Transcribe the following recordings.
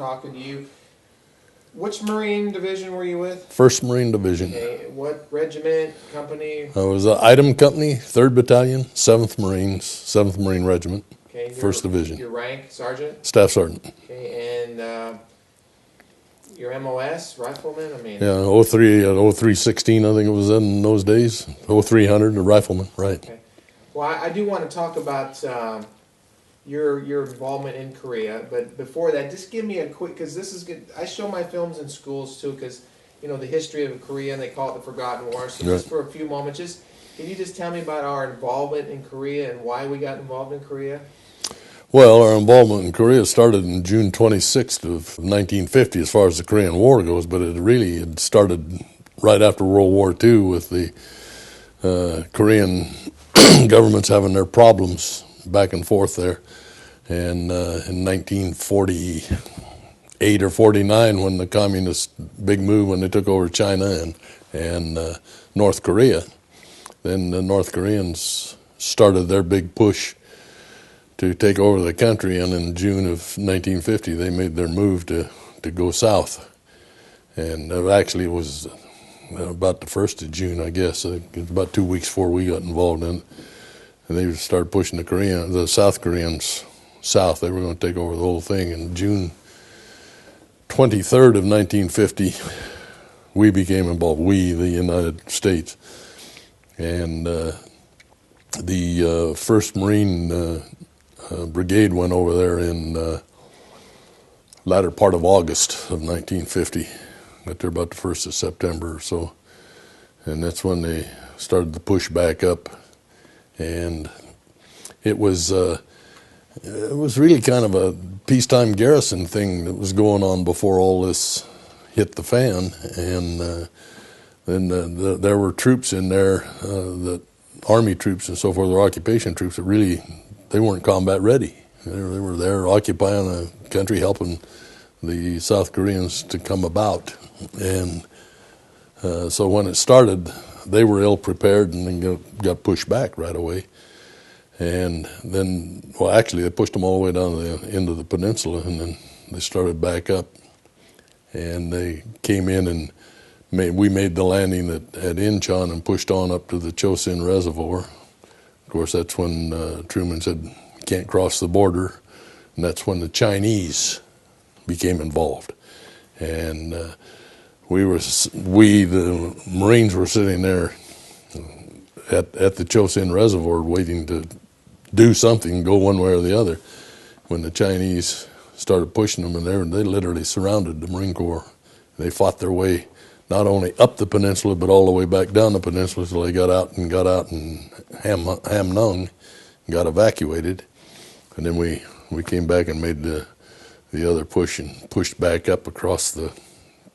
talking to you. Which Marine Division were you with? 1st Marine Division. Okay. What regiment, company? I was Item Company, 3rd Battalion, 7th Marines, 7th Marine Regiment, Okay. 1st Division. Your rank, Sergeant? Staff Sergeant. Okay. And your MOS, Rifleman? I mean. Yeah, 0316, I think it was in those days. 0300, a Rifleman, right. Okay. Well, I do want to talk about your involvement in Korea, but before that, just give me a quick, because this is good. I show my films in schools too, because the history of Korea, and they call it the Forgotten War. So just for a few moments, can you just tell me about our involvement in Korea and why we got involved in Korea? Well, our involvement in Korea started in June 26th of 1950 as far as the Korean War goes, but it really had started right after World War II with the Korean governments having their problems back and forth there. And in 1948 or 49, when the communist big move, when they took over China and North Korea, then the North Koreans started their big push to take over the country, and in June of 1950 they made their move to go south. And actually it was about the 1st of June, I guess. It was about 2 weeks before we got involved in it. And they started pushing the South Koreans south. They were going to take over the whole thing. And June 23rd of 1950, we became involved, the United States. And the 1st Marine Brigade went over there in latter part of August of 1950. Got there about the 1st of September or so. And that's when they started to push back up. And it was really kind of a peacetime garrison thing that was going on before all this hit the fan. And then there were troops in there, that Army troops and so forth, or occupation troops that really, they weren't combat ready. They were there occupying a country, helping the South Koreans to come about. And so when it started, they were ill prepared and then got pushed back right away. And then, well, actually, they pushed them all the way down to the end of the peninsula, and then they started back up. And they came in, and we made the landing at Incheon and pushed on up to the Chosin Reservoir. Of course, that's when Truman said, "You can't cross the border," and that's when the Chinese became involved. And the Marines were sitting there at the Chosin Reservoir waiting to do something, go one way or the other, when the Chinese started pushing them, and they literally surrounded the Marine Corps. They fought their way not only up the peninsula, but all the way back down the peninsula until they got out in Hamnung and got evacuated. And then we came back and made the other push and pushed back up across the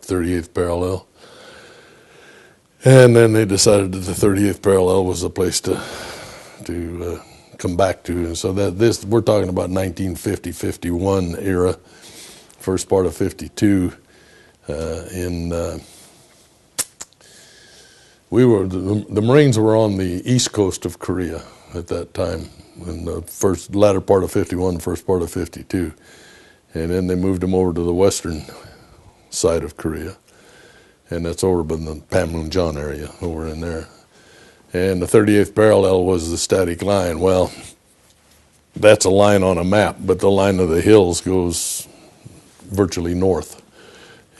38th parallel. And then they decided that the 38th parallel was the place to come back to. And so we're talking about 1950-51 era, first part of 52. The Marines were on the east coast of Korea at that time, in the latter part of 51, first part of 52. And then they moved them over to the western side of Korea. And that's over by the Panmunjom area, over in there. And the 38th parallel was the static line. Well, that's a line on a map, but the line of the hills goes virtually north.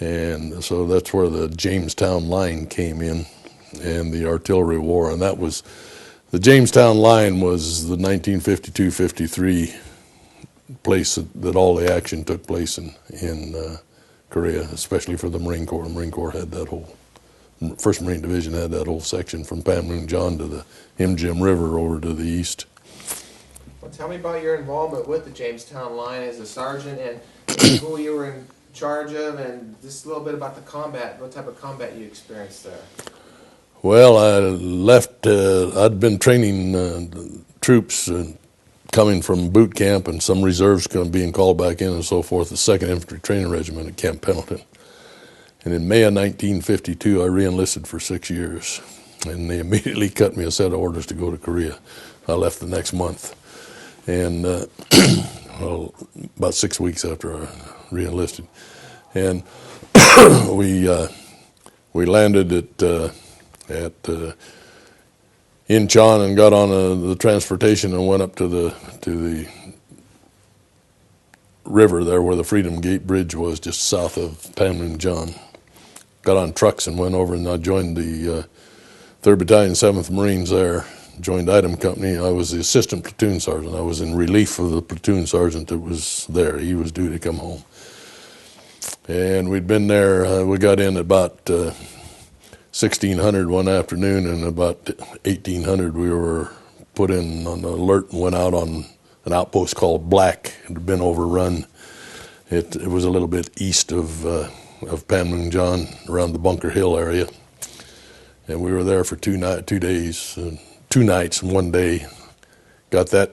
And so that's where the Jamestown line came in, and the artillery war. And that was, the Jamestown line was the 1952-53 place that all the action took place in Korea, especially for the Marine Corps. The Marine Corps had that whole, 1st Marine Division had that whole section from Panmunjom to the Imjim River over to the east. Well, tell me about your involvement with the Jamestown line as a sergeant, and who you were in charge of, and just a little bit about the combat, what type of combat you experienced there. Well, I left, I'd been training troops coming from boot camp, and some reserves being called back in and so forth, the 2nd Infantry Training Regiment at Camp Pendleton. And in May of 1952, I re-enlisted for 6 years, and they immediately cut me a set of orders to go to Korea. I left the next month. And about 6 weeks after I re-enlisted. And we landed at Incheon and got on the transportation and went up to the river there where the Freedom Gate Bridge was, just south of Panmunjom. Got on trucks and went over, and I joined the 3rd Battalion, 7th Marines there, joined Item Company. I was the assistant platoon sergeant. I was in relief of the platoon sergeant that was there. He was due to come home. And we'd been there, we got in about 1600 one afternoon, and about 1800 we were put in on the alert and went out on an outpost called Black. It had been overrun. It was a little bit east of Panmunjom, around the Bunker Hill area. And we were there for 2 days, 2 nights and 1 day. Got that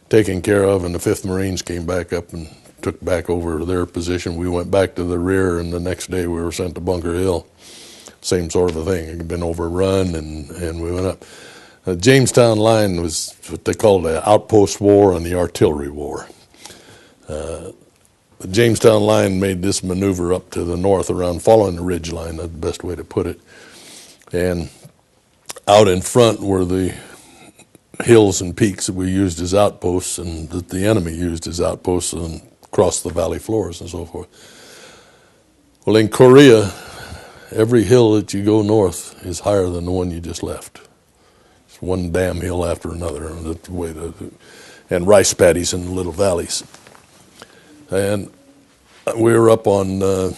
taken care of, and the 5th Marines came back up and took back over their position. We went back to the rear, and the next day we were sent to Bunker Hill. Same sort of a thing. It had been overrun, and we went up. The Jamestown line was what they called the outpost war and the artillery war. The Jamestown line made this maneuver up to the north around following the ridge line. That's the best way to put it. And out in front were the hills and peaks that we used as outposts and that the enemy used as outposts and across the valley floors and so forth. Well, in Korea, every hill that you go north is higher than the one you just left. It's one damn hill after another, and that's the way and rice paddies in the little valleys. And we were up on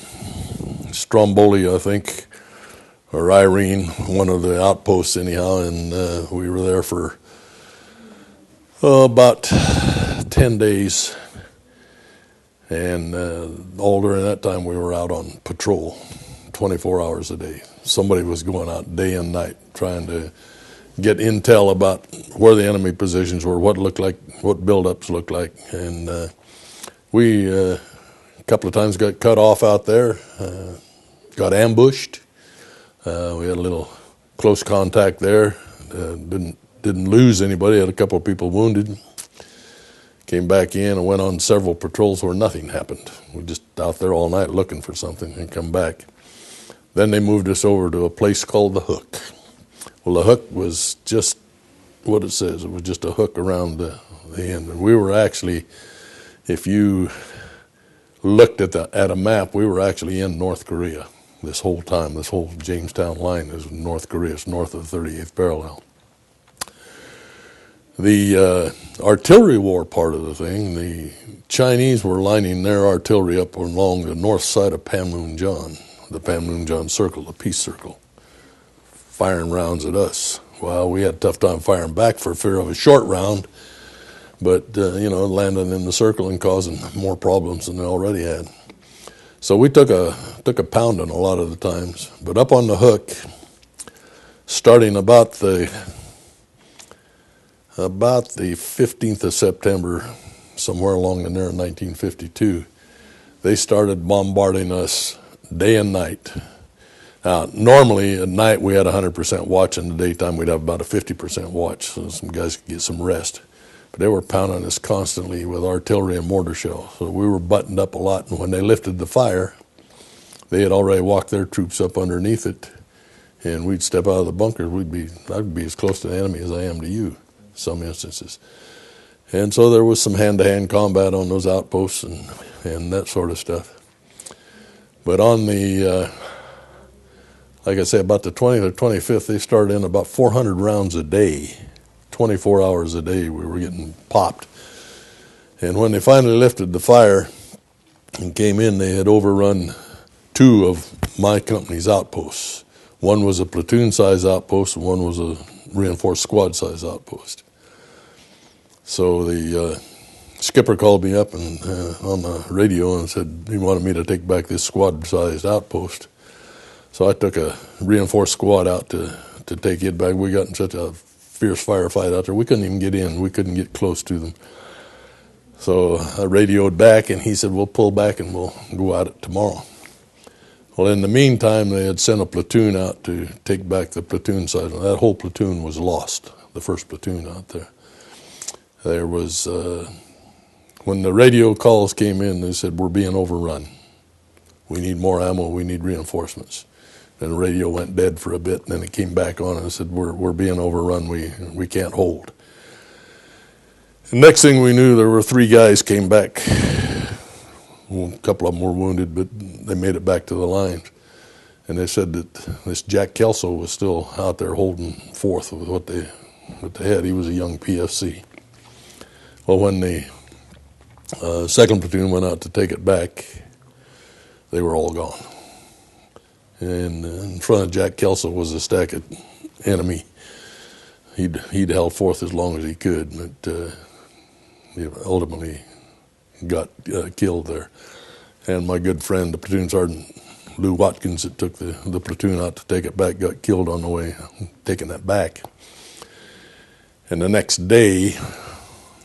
Stromboli, I think, or Irene, one of the outposts anyhow, and we were there for about 10 days. And all during that time we were out on patrol 24 hours a day. Somebody was going out day and night trying to get intel about where the enemy positions were, what looked like, what buildups looked like. And we a couple of times got cut off out there, got ambushed. We had a little close contact there. Didn't lose anybody. Had a couple of people wounded. Came back in and went on several patrols where nothing happened. We just out there all night looking for something and come back. Then they moved us over to a place called the Hook. Well, the Hook was just what it says. It was just a hook around the end. And we were actually, if you looked at a map, we were actually in North Korea this whole time. This whole Jamestown line is North Korea. It's north of the 38th parallel. The artillery war part of the thing, the Chinese were lining their artillery up along the north side of Panmunjom, the Panmunjom Circle, the Peace Circle, firing rounds at us. Well, we had a tough time firing back for fear of a short round, but, landing in the circle and causing more problems than they already had. So we took a pounding a lot of the times. But up on the Hook, starting about the 15th of September, somewhere along in there in 1952, they started bombarding us day and night. Now, normally at night we had 100% watch. In the daytime we'd have about a 50% watch, so some guys could get some rest. But they were pounding us constantly with artillery and mortar shells. So we were buttoned up a lot, and when they lifted the fire, they had already walked their troops up underneath it, and we'd step out of the bunkers. I'd be as close to the enemy as I am to you, in some instances. And so there was some hand-to-hand combat on those outposts and that sort of stuff. But on the, like I say, about the 20th or 25th, they started in about 400 rounds a day. 24 hours a day we were getting popped. And when they finally lifted the fire and came in, they had overrun 2 of my company's outposts. One was a platoon-size outpost and one was a reinforced squad-size outpost. So the skipper called me up and on the radio and said he wanted me to take back this squad-sized outpost. So I took a reinforced squad out to take it back. We got in such a fierce firefight out there, we couldn't even get in. We couldn't get close to them. So I radioed back, and he said, we'll pull back and we'll go at it tomorrow. Well, in the meantime, they had sent a platoon out to take back the platoon side. That whole platoon was lost, the first platoon out there. There was, when the radio calls came in, they said, we're being overrun. We need more ammo, we need reinforcements. And the radio went dead for a bit, and then it came back on and said, we're being overrun, we can't hold. The next thing we knew, there were 3 guys came back. Well, a couple of them were wounded, but they made it back to the lines. And they said that this Jack Kelso was still out there holding forth with what they had. He was a young PFC. Well, when the 2nd platoon went out to take it back, they were all gone. And in front of Jack Kelso was a stack of enemy. He'd held forth as long as he could, but he ultimately got killed there. And my good friend, the platoon sergeant, Lou Watkins, that took the platoon out to take it back, got killed on the way taking it back. And the next day,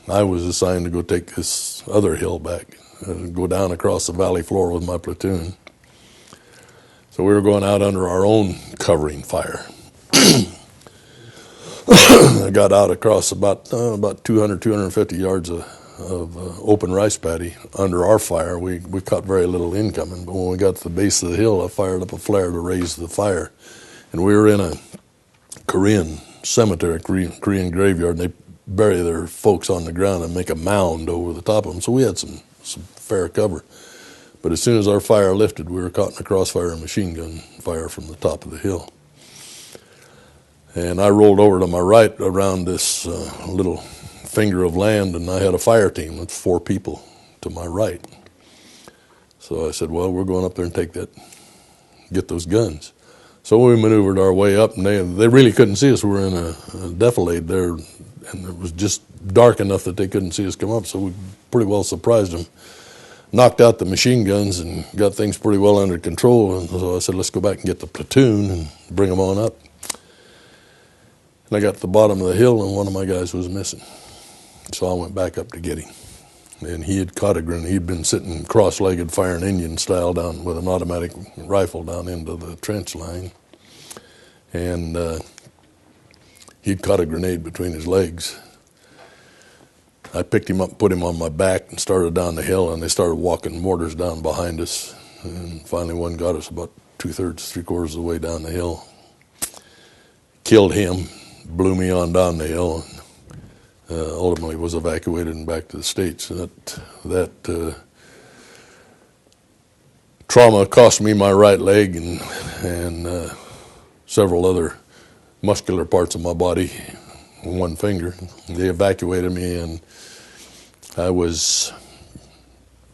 I was assigned to go take this other hill back, go down across the valley floor with my platoon. So we were going out under our own covering fire. I got out across about 200, 250 yards of open rice paddy under our fire. We caught very little incoming, but when we got to the base of the hill, I fired up a flare to raise the fire. And we were in a Korean cemetery, Korean graveyard, and they bury their folks on the ground and make a mound over the top of them. So we had some fair cover. But as soon as our fire lifted, we were caught in a crossfire and machine gun fire from the top of the hill. And I rolled over to my right around this little finger of land, and I had a fire team with 4 people to my right. So I said, well, we're going up there and get those guns. So we maneuvered our way up, and they really couldn't see us. We were in a defilade there, and it was just dark enough that they couldn't see us come up, so we pretty well surprised them. Knocked out the machine guns and got things pretty well under control, and so I said, let's go back and get the platoon and bring them on up. And I got to the bottom of the hill, and one of my guys was missing. So I went back up to get him. And he had caught a grenade. He'd been sitting cross-legged firing Indian style down with an automatic rifle down into the trench line. And he'd caught a grenade between his legs. I picked him up, put him on my back, and started down the hill, and they started walking mortars down behind us. And finally one got us about 2/3, 3/4 of the way down the hill. Killed him, blew me on down the hill, and ultimately was evacuated and back to the States. And that trauma cost me my right leg and several other muscular parts of my body, one finger. They evacuated me, and I was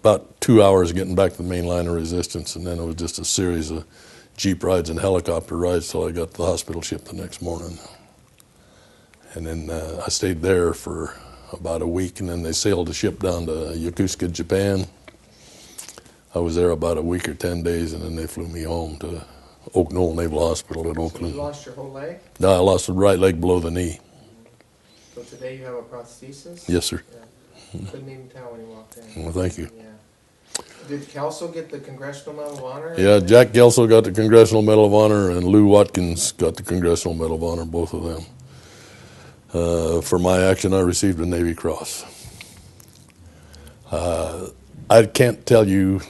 about 2 hours getting back to the main line of resistance, and then it was just a series of Jeep rides and helicopter rides till I got to the hospital ship the next morning. And then I stayed there for about a week, and then they sailed the ship down to Yokosuka, Japan. I was there about a week or 10 days, and then they flew me home to Oak Knoll Naval Hospital at Oakland. So you lost your whole leg? No, I lost the right leg below the knee. So today you have a prosthesis? Yes, sir. Yeah. Couldn't even tell when you walked in. Well, thank you. Yeah. Did Kelso get the Congressional Medal of Honor? Yeah, Jack Kelso got the Congressional Medal of Honor, and Lou Watkins got the Congressional Medal of Honor, both of them. For my action, I received a Navy Cross. I can't tell you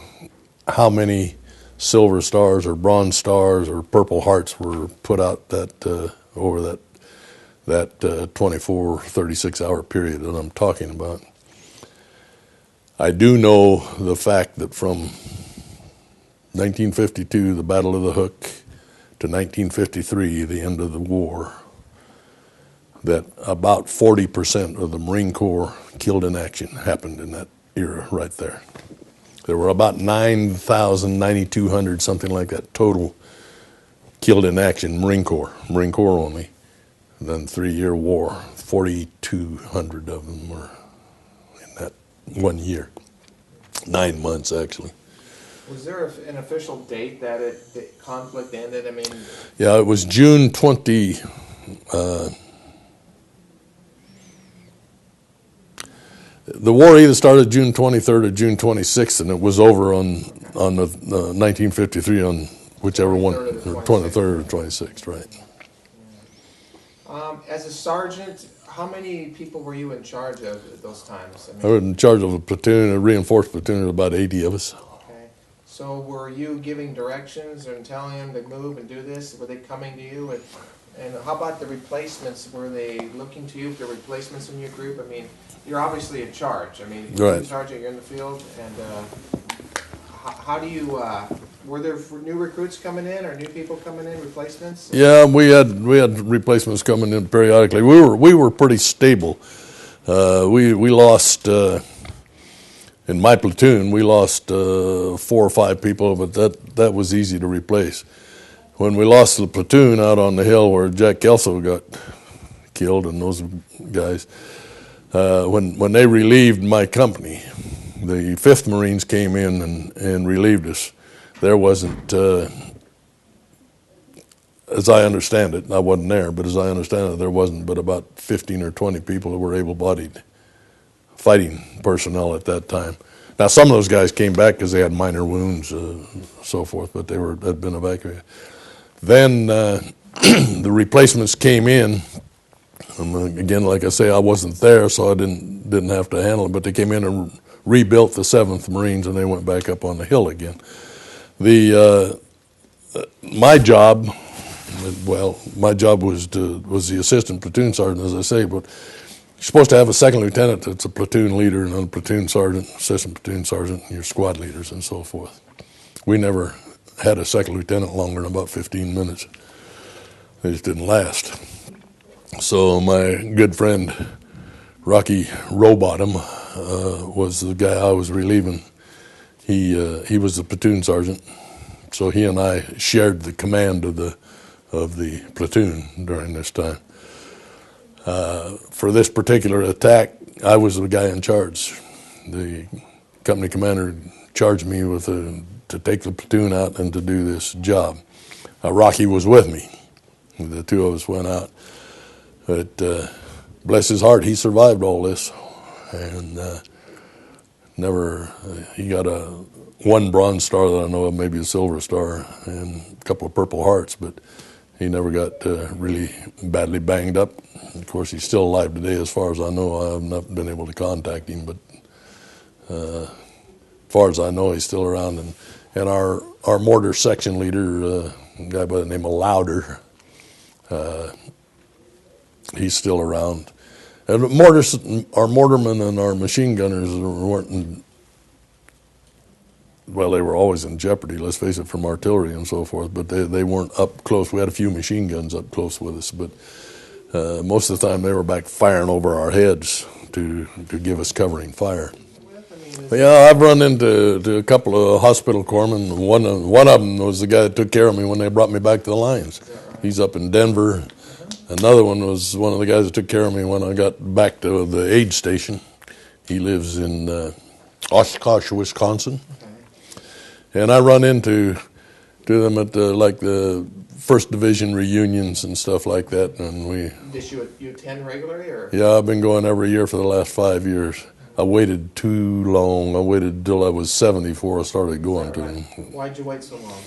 how many silver stars or bronze stars or purple hearts were put out over that 24, 36-hour period that I'm talking about. I do know the fact that from 1952, the Battle of the Hook, to 1953, the end of the war, that about 40% of the Marine Corps killed in action happened in that era right there. There were about 9,000, 9,200, something like that, total killed in action, Marine Corps only. And then 3-year war, 4,200 of them were in that 1 year, 9 months actually. Was there an official date that the conflict ended? I mean, yeah, it was June 20. The war either started June 23rd or June 26th, and it was over on the 1953 on whichever one, 23rd or 26th, right? As a sergeant, how many people were you in charge of at those times? I was in charge of a platoon, a reinforced platoon of about 80 of us. Okay. So were you giving directions and telling them to move and do this? Were they coming to you? And how about the replacements? Were they looking to you for replacements in your group? I mean, you're obviously in charge. I mean, you're in Right. sergeant, you're in the field. And how do you, were there new recruits coming in or new people coming in, replacements? Yeah, we had replacements coming in periodically. We were pretty stable. We lost in my platoon. We lost 4 or 5 people, but that was easy to replace. When we lost the platoon out on the hill where Jack Kelso got killed and those guys, when they relieved my company, the 5th Marines came in and relieved us. There wasn't, as I understand it, I wasn't there, but as I understand it, there wasn't but about 15 or 20 people who were able-bodied fighting personnel at that time. Now, some of those guys came back because they had minor wounds, so forth, but had been evacuated. Then the replacements came in. Again, like I say, I wasn't there, so I didn't have to handle it. But they came in and rebuilt the 7th Marines, and they went back up on the hill again. My job was the assistant platoon sergeant, as I say, but you're supposed to have a second lieutenant that's a platoon leader, and a platoon sergeant, assistant platoon sergeant, and your squad leaders and so forth. We never had a second lieutenant longer than about 15 minutes. They just didn't last. So my good friend Rocky Rowbottom was the guy I was relieving. He was the platoon sergeant, so he and I shared the command of the platoon during this time. For this particular attack, I was the guy in charge. The company commander charged me to take the platoon out and to do this job. Rocky was with me. The 2 of us went out. But bless his heart, he survived all this, and he got 1 Bronze Star that I know of, maybe a Silver Star, and a couple of Purple Hearts, but he never got really badly banged up. Of course, he's still alive today, as far as I know. I have not been able to contact him, but as far as I know, he's still around. And our mortar section leader, a guy by the name of Lauder, he's still around. And our mortarmen and our machine gunners weren't, well, they were always in jeopardy, let's face it, from artillery and so forth, but they weren't up close. We had a few machine guns up close with us, but most of the time they were back firing over our heads to give us covering fire. But yeah, I've run into a couple of hospital corpsmen. One of them was the guy that took care of me when they brought me back to the lines. He's up in Denver. Another one was one of the guys that took care of me when I got back to the aid station. He lives in Oshkosh, Wisconsin. And I run into them at the 1st Division reunions and stuff like that. And Did you attend regularly? Or? Yeah, I've been going every year for the last 5 years. I waited too long. I waited until I was 70 before I started going to them. Why'd you wait so long?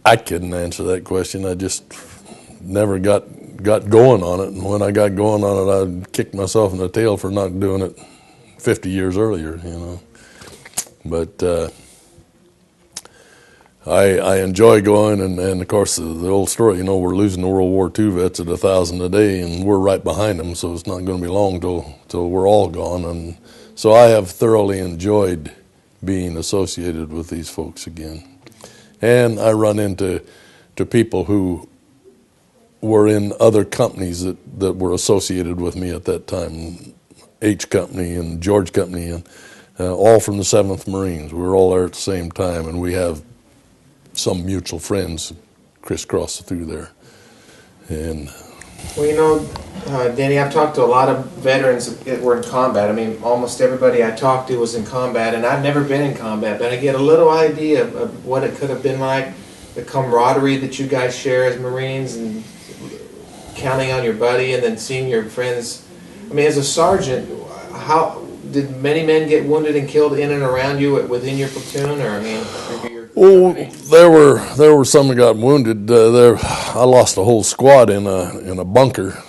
I couldn't answer that question. I just never got going on it. And when I got going on it, I'd kick myself in the tail for not doing it 50 years earlier, But I enjoy going, and of course the old story, we're losing the World War II vets at 1,000 a day, and we're right behind them, so it's not going to be long till we're all gone. And so I have thoroughly enjoyed being associated with these folks again. And I run into people who were in other companies that were associated with me at that time, H Company and George Company, and all from the 7th Marines. We were all there at the same time, and we have some mutual friends crisscross through there. And well, Denny, I've talked to a lot of veterans that were in combat. I mean, almost everybody I talked to was in combat, and I've never been in combat, but I get a little idea of what it could have been like, the camaraderie that you guys share as Marines, and counting on your buddy, and then seeing your friends. I mean, as a sergeant, how did many men get wounded and killed in and around you within your platoon, or I mean? Oh, there were some that got wounded. I lost a whole squad in a bunker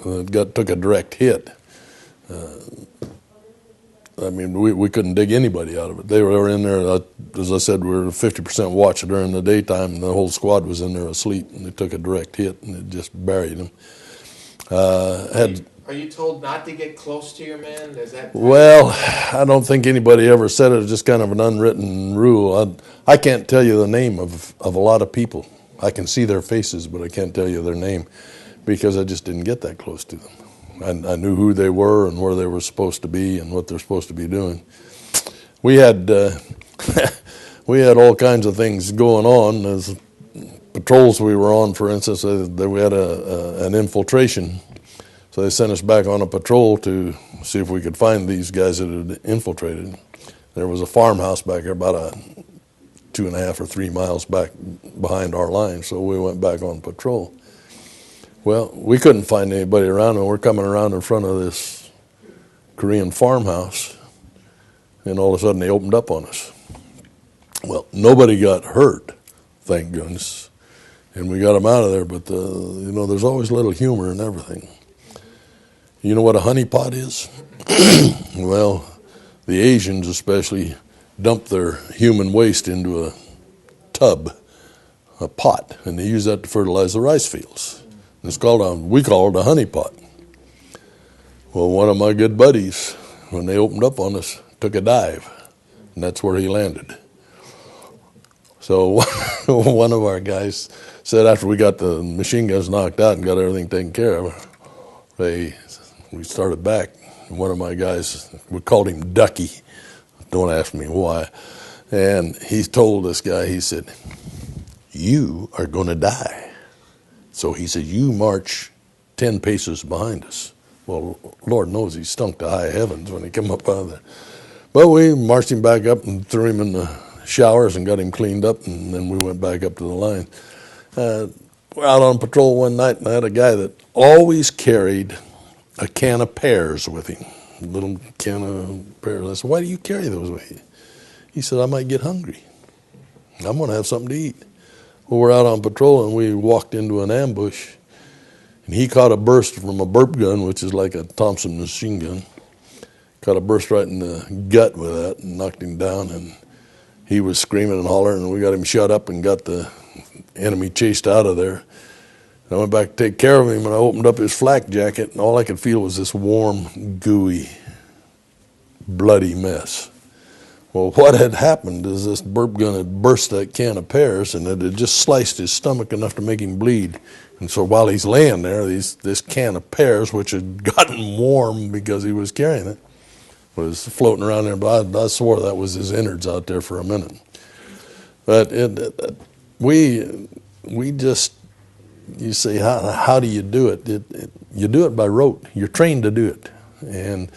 that took a direct hit. I mean, we couldn't dig anybody out of it. They were in there, as I said, we were 50% watch during the daytime, and the whole squad was in there asleep, and they took a direct hit, and it just buried them. Are you told not to get close to your men? Is that Well, I don't think anybody ever said it. It's just kind of an unwritten rule. I can't tell you the name of a lot of people. I can see their faces, but I can't tell you their name because I just didn't get that close to them. I knew who they were and where they were supposed to be and what they're supposed to be doing. We had we had all kinds of things going on. As patrols we were on, for instance, we had an infiltration. So they sent us back on a patrol to see if we could find these guys that had infiltrated. There was a farmhouse back there about 2.5 or 3 miles back behind our line, so we went back on patrol. Well, we couldn't find anybody around, and we're coming around in front of this Korean farmhouse, and all of a sudden they opened up on us. Well, nobody got hurt, thank goodness, and we got them out of there, but there's always a little humor in everything. You know what a honeypot is? Well, the Asians especially dump their human waste into a tub, a pot, and they use that to fertilize the rice fields. We call it a honeypot. Well, one of my good buddies, when they opened up on us, took a dive, and that's where he landed. So one of our guys said after we got the machine guns knocked out and got everything taken care of, we started back. One of my guys, we called him Ducky. Don't ask me why. And he told this guy, he said, "You are going to die." So he said, "You march 10 paces behind us." Well, Lord knows he stunk to high heavens when he came up out of there. But we marched him back up and threw him in the showers and got him cleaned up, and then we went back up to the line. We're out on patrol one night, and I had a guy that always carried a can of pears with him, a little can of pears. I said, "Why do you carry those with you?" He said, "I might get hungry. I'm going to have something to eat." Well, we're out on patrol, and we walked into an ambush, and he caught a burst from a burp gun, which is like a Thompson machine gun. Caught a burst right in the gut with that and knocked him down, and he was screaming and hollering, and we got him shut up and got the enemy chased out of there. I went back to take care of him, and I opened up his flak jacket, and all I could feel was this warm, gooey, bloody mess. Well, what had happened is this burp gun had burst that can of pears, and it had just sliced his stomach enough to make him bleed. And so while he's laying there, this can of pears, which had gotten warm because he was carrying it, was floating around there. But I swore that was his innards out there for a minute. But we just... You say, how do you do it? You do it by rote. You're trained to do it. And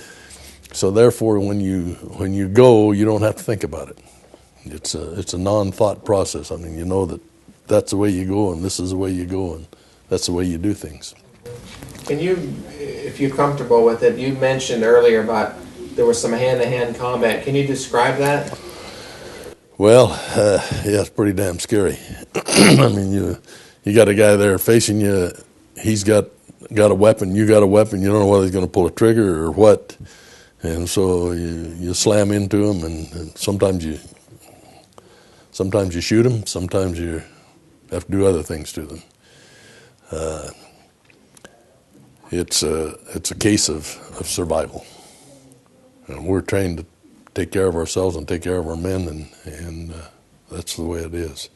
so therefore, when you go, you don't have to think about it. It's a non-thought process. I mean, you know that's the way you go, and this is the way you go, and that's the way you do things. Can you, if you're comfortable with it, you mentioned earlier about there was some hand-to-hand combat. Can you describe that? Well, yeah, it's pretty damn scary. I mean, you got a guy there facing you. He's got a weapon. You got a weapon. You don't know whether he's going to pull a trigger or what. And so you slam into him, and sometimes you shoot him. Sometimes you have to do other things to them. It's a case of survival, and we're trained to take care of ourselves and take care of our men, and that's the way it is.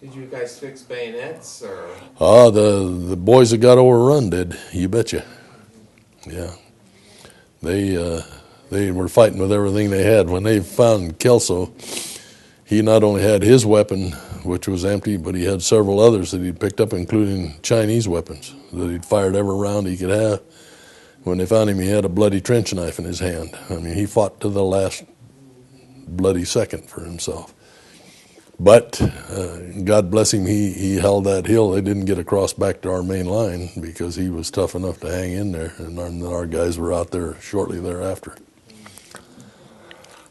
Did you guys fix bayonets, or? The boys that got overrun did. You betcha. Yeah, they were fighting with everything they had. When they found Kelso, he not only had his weapon, which was empty, but he had several others that he'd picked up, including Chinese weapons that he'd fired every round he could have. When they found him, he had a bloody trench knife in his hand. I mean, he fought to the last bloody second for himself. But God bless him, he held that hill. They didn't get across back to our main line because he was tough enough to hang in there, and our guys were out there shortly thereafter.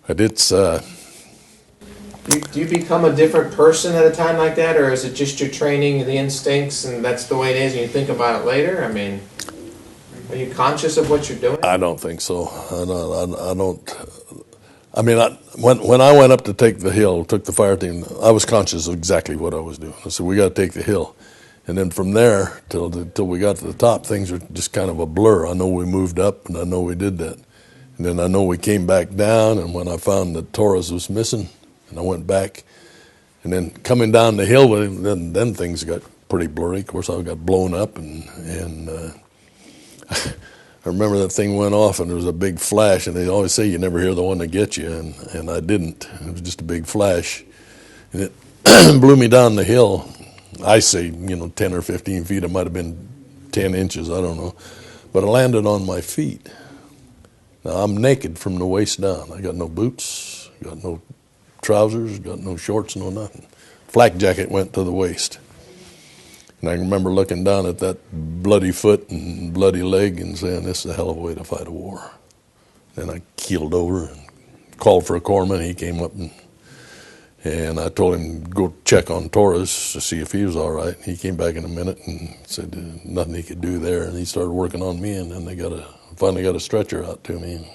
But Do you become a different person at a time like that, or is it just your training, the instincts, and that's the way it is, and you think about it later? I mean, are you conscious of what you're doing? I don't think so. I don't. I mean, when I went up to take the hill, took the fire team, I was conscious of exactly what I was doing. I said, we got to take the hill. And then from there till we got to the top, things are just kind of a blur. I know we moved up, and I know we did that. And then I know we came back down, and when I found that Torres was missing, and I went back. And then coming down the hill, then things got pretty blurry. Of course, I got blown up, and I remember that thing went off, and there was a big flash, and they always say you never hear the one that gets you, and I didn't. It was just a big flash, and it blew me down the hill. I say, 10 or 15 feet. It might have been 10 inches, I don't know. But I landed on my feet. Now, I'm naked from the waist down. I got no boots, got no trousers, got no shorts, no nothing. Flak jacket went to the waist. And I remember looking down at that bloody foot and bloody leg and saying, this is a hell of a way to fight a war. Then I keeled over and called for a corpsman. He came up, and I told him go check on Torres to see if he was all right. He came back in a minute and said nothing he could do there. And he started working on me, and then they finally got a stretcher out to me.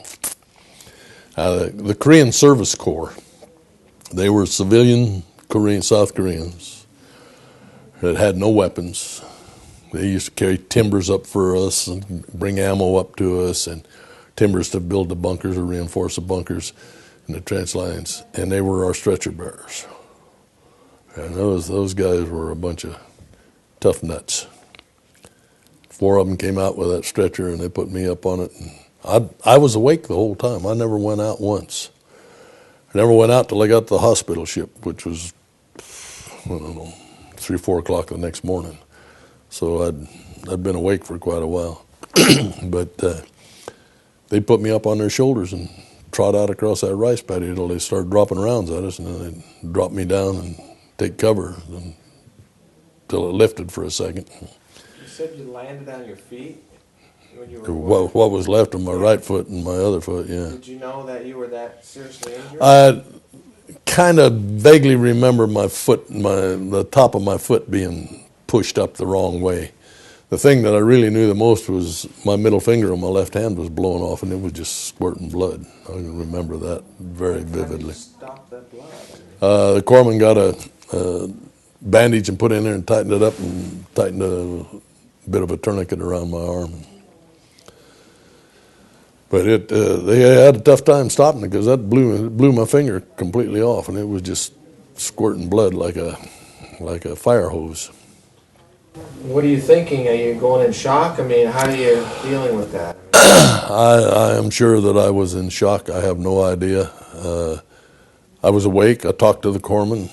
The Korean Service Corps, they were civilian South Koreans that had no weapons. They used to carry timbers up for us and bring ammo up to us, and timbers to build the bunkers or reinforce the bunkers and the trench lines. And they were our stretcher bearers. And those guys were a bunch of tough nuts. 4 of them came out with that stretcher, and they put me up on it. And I was awake the whole time. I never went out once. I never went out till I got to the hospital ship, which was, I don't know, 3 or 4 o'clock the next morning. So I'd been awake for quite a while. But they put me up on their shoulders and trot out across that rice paddy until they started dropping rounds at us, and then they'd drop me down and take cover until it lifted for a second. You said you landed on your feet when you were what was left of my right foot and my other foot, yeah. Did you know that you were that seriously injured? I kind of vaguely remember my foot, the top of my foot being pushed up the wrong way. The thing that I really knew the most was my middle finger on my left hand was blown off, and it was just squirting blood. I can remember that very vividly. How did you stop that blood? The corpsman got a bandage and put it in there and tightened it up and tightened a bit of a tourniquet around my arm. But they had a tough time stopping it because that blew my finger completely off, and it was just squirting blood like a fire hose. What are you thinking? Are you going in shock? I mean, how are you dealing with that? I am sure that I was in shock. I have no idea. I was awake. I talked to the corpsman.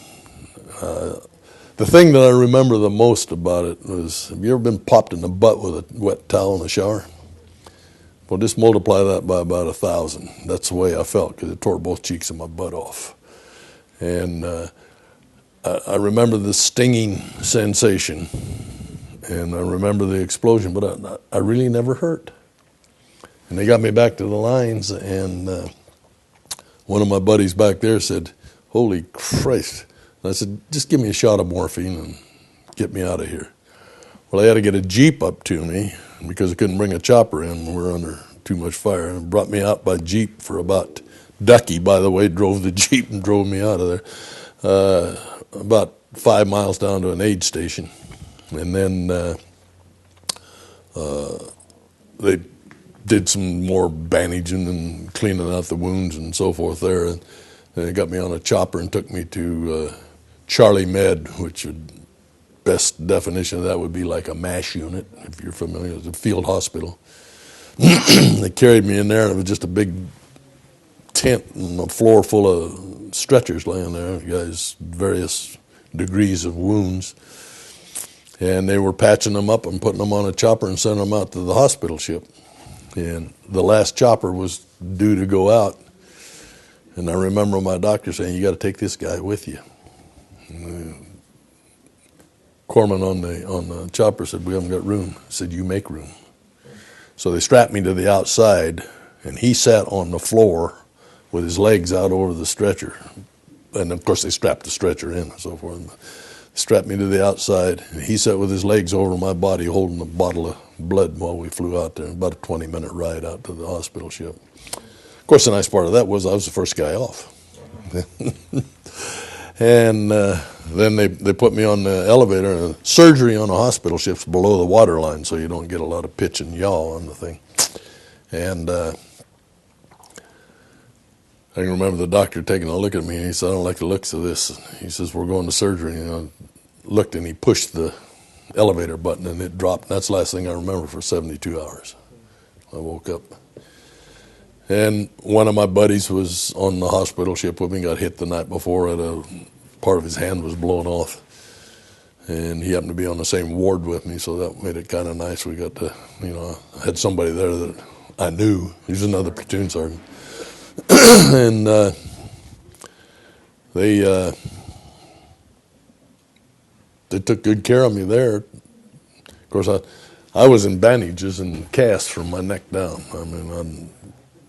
The thing that I remember the most about it was, have you ever been popped in the butt with a wet towel in the shower? Well, just multiply that by about 1,000. That's the way I felt, because it tore both cheeks of my butt off. And I remember the stinging sensation, and I remember the explosion, but I really never hurt. And they got me back to the lines, and one of my buddies back there said, "Holy Christ." And I said, "Just give me a shot of morphine and get me out of here." Well, they had to get a Jeep up to me because I couldn't bring a chopper in. We were under too much fire. And brought me out by Jeep for about, Ducky, by the way, drove the Jeep and drove me out of there. About 5 miles down to an aid station. And then they did some more bandaging and cleaning out the wounds and so forth there. And they got me on a chopper and took me to Charlie Med, which would, best definition of that would be like a MASH unit, if you're familiar. It's a field hospital. They carried me in there, and it was just a big tent and a floor full of stretchers laying there, guys, various degrees of wounds. And they were patching them up and putting them on a chopper and sending them out to the hospital ship. And the last chopper was due to go out. And I remember my doctor saying, "You got to take this guy with you." Corpsman on the chopper said, "We haven't got room." I said, "You make room." So they strapped me to the outside, and he sat on the floor with his legs out over the stretcher, and of course they strapped the stretcher in and so forth. Strapped me to the outside. He sat with his legs over my body holding a bottle of blood while we flew out there. About a 20-minute ride out to the hospital ship. Of course, the nice part of that was I was the first guy off. And then they put me on the elevator. And surgery on a hospital ship's below the water line, so you don't get a lot of pitch and yaw on the thing. And I can remember the doctor taking a look at me, and he said, "I don't like the looks of this." He says, "We're going to surgery." And I looked, and he pushed the elevator button, and it dropped. That's the last thing I remember for 72 hours. I woke up. And one of my buddies was on the hospital ship with me, got hit the night before, part of his hand was blown off. And he happened to be on the same ward with me, so that made it kind of nice. We got to, I had somebody there that I knew. He was another platoon sergeant. And they took good care of me there. Of course, I was in bandages and casts from my neck down.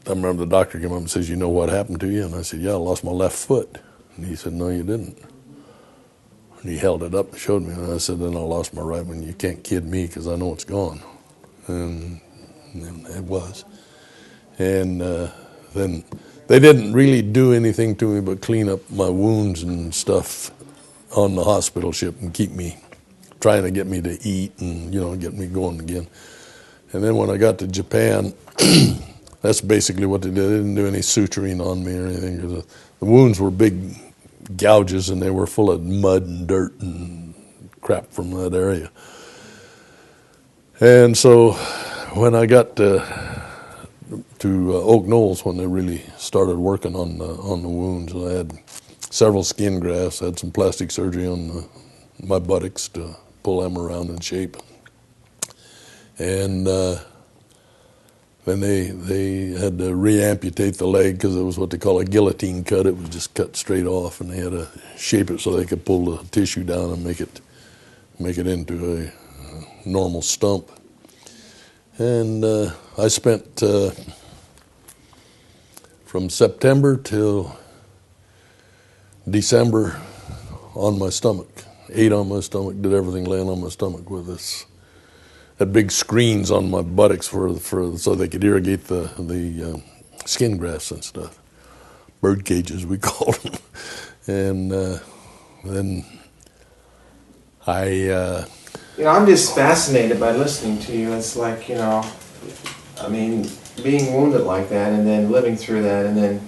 I remember the doctor came up and says, "You know what happened to you?" And I said, "Yeah, I lost my left foot." And he said, "No, you didn't." And he held it up and showed me. And I said, "Then I lost my right one. You can't kid me because I know it's gone." And it was. And then they didn't really do anything to me but clean up my wounds and stuff on the hospital ship and trying to get me to eat and, get me going again. And then when I got to Japan, that's basically what they did. They didn't do any suturing on me or anything, because the wounds were big gouges and they were full of mud and dirt and crap from that area. And so when I got to Oak Knolls, when they really started working on the wounds, I had several skin grafts, had some plastic surgery on my buttocks to pull them around in shape. And then they had to re-amputate the leg because it was what they call a guillotine cut. It was just cut straight off, and they had to shape it so they could pull the tissue down and make it into a normal stump. And I spent from September till December on my stomach. Ate on my stomach, did everything laying on my stomach with this. Had big screens on my buttocks so they could irrigate the skin grafts and stuff. Bird cages, we called them. And then I'm just fascinated by listening to you. It's like, being wounded like that and then living through that, and then,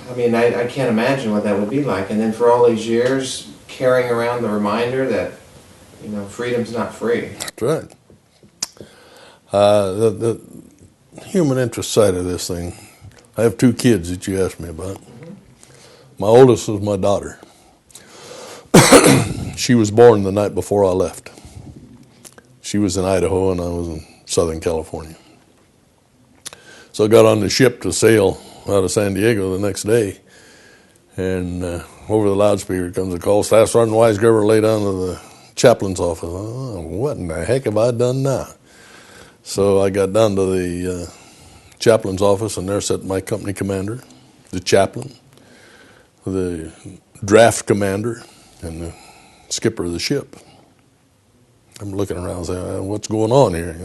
I can't imagine what that would be like. And then for all these years, carrying around the reminder that, freedom's not free. That's right. The human interest side of this thing, I have two kids that you asked me about. Mm-hmm. My oldest was my daughter. She was born the night before I left. She was in Idaho and I was in Southern California. So I got on the ship to sail out of San Diego the next day, and over the loudspeaker comes a call, "Staff Sergeant Weisgerber, lay down to the chaplain's office." Oh, what in the heck have I done now? So I got down to the chaplain's office, and there sat my company commander, the chaplain, the draft commander, and the skipper of the ship. I'm looking around saying, "What's going on here?"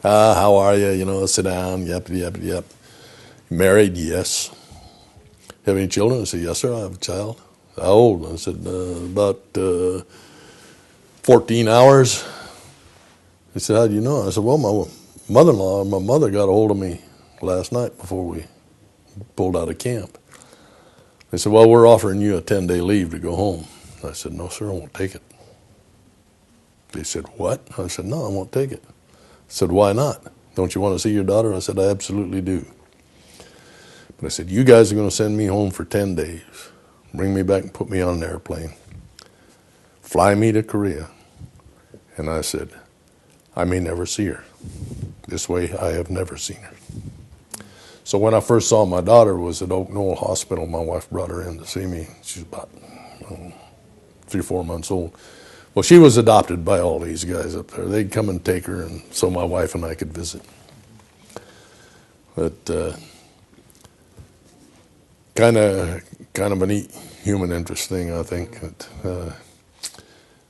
How are you? Sit down, yap, yap, yap. Married? Yes. Have any children? I said, "Yes, sir, I have a child." How old? I said, about 14 hours. He said, "How do you know?" I said, "Well, my mother got a hold of me last night before we pulled out of camp." They said, "Well, we're offering you a 10-day leave to go home." I said, "No, sir, I won't take it." They said, "What?" I said, "No, I won't take it." I said, "Why not? Don't you want to see your daughter?" I said, "I absolutely do." But I said, "You guys are going to send me home for 10 days, bring me back and put me on an airplane, fly me to Korea." And I said, "I may never see her. This way, I have never seen her." So when I first saw my daughter was at Oak Knoll Hospital. My wife brought her in to see me. She was about 3 or 4 months old. Well, she was adopted by all these guys up there. They'd come and take her, and so my wife and I could visit. But kind of a neat human interest thing, I think.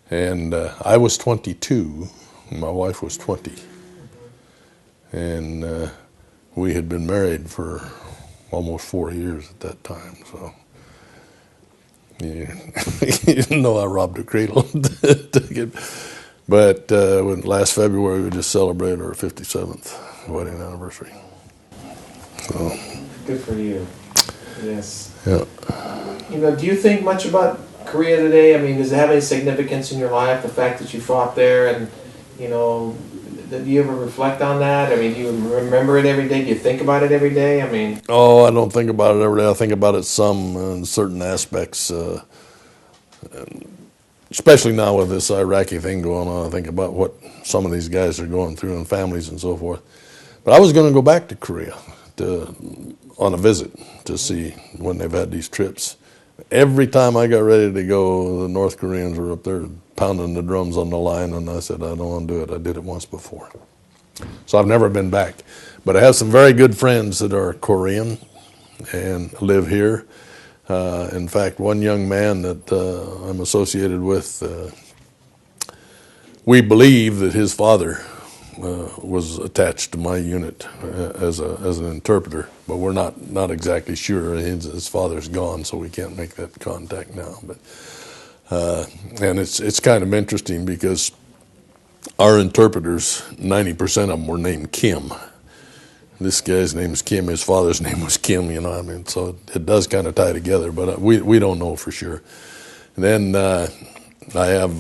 And I was 22, my wife was 20, and we had been married for almost 4 years at that time. So, yeah, you know, I robbed a cradle to get. But last February we just celebrated our 57th wedding anniversary. So, good for you. Yes. Yeah. You know, do you think much about Korea today? I mean, does it have any significance in your life, the fact that you fought there, and, you know, do you ever reflect on that? I mean, do you remember it every day? Do you think about it every day? I mean... Oh, I don't think about it every day. I think about it some in certain aspects, especially now with this Iraqi thing going on. I think about what some of these guys are going through and families and so forth. But I was going to go back to Korea on a visit to see when they've had these trips. Every time I got ready to go, the North Koreans were up there pounding the drums on the line, and I said, I don't want to do it. I did it once before. So I've never been back. But I have some very good friends that are Korean and live here. In fact, one young man that I'm associated with, we believe that his father was attached to my unit as an interpreter, but we're not exactly sure. His father's gone, so we can't make that contact now. But and it's kind of interesting because our interpreters, 90% of them were named Kim. This guy's name is Kim. His father's name was Kim. You know, I mean, so it does kind of tie together, but we don't know for sure. And then I have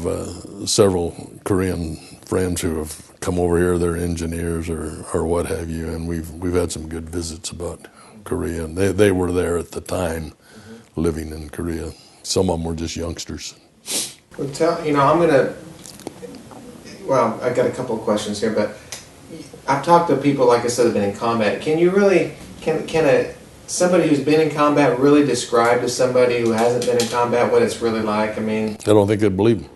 several Korean friends who have come over here. They're engineers or what have you, and we've had some good visits about Korea. And they were there at the time, living in Korea. Some of them were just youngsters. Well, you know, I got a couple of questions here, but I've talked to people, like I said, have been in combat. Can you really, somebody who's been in combat really describe to somebody who hasn't been in combat what it's really like? I mean, I don't think they'd believe me.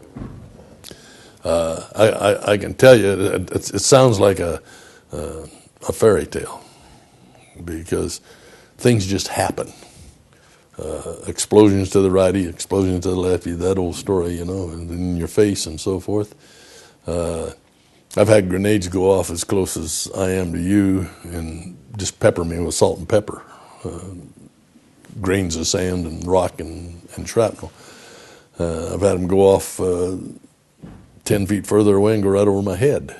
I can tell you, it sounds like a fairy tale because things just happen. Explosions to the righty, explosions to the lefty, that old story, you know, and in your face and so forth. I've had grenades go off as close as I am to you and just pepper me with salt and pepper, grains of sand and rock and shrapnel. I've had them go off 10 feet further away and go right over my head.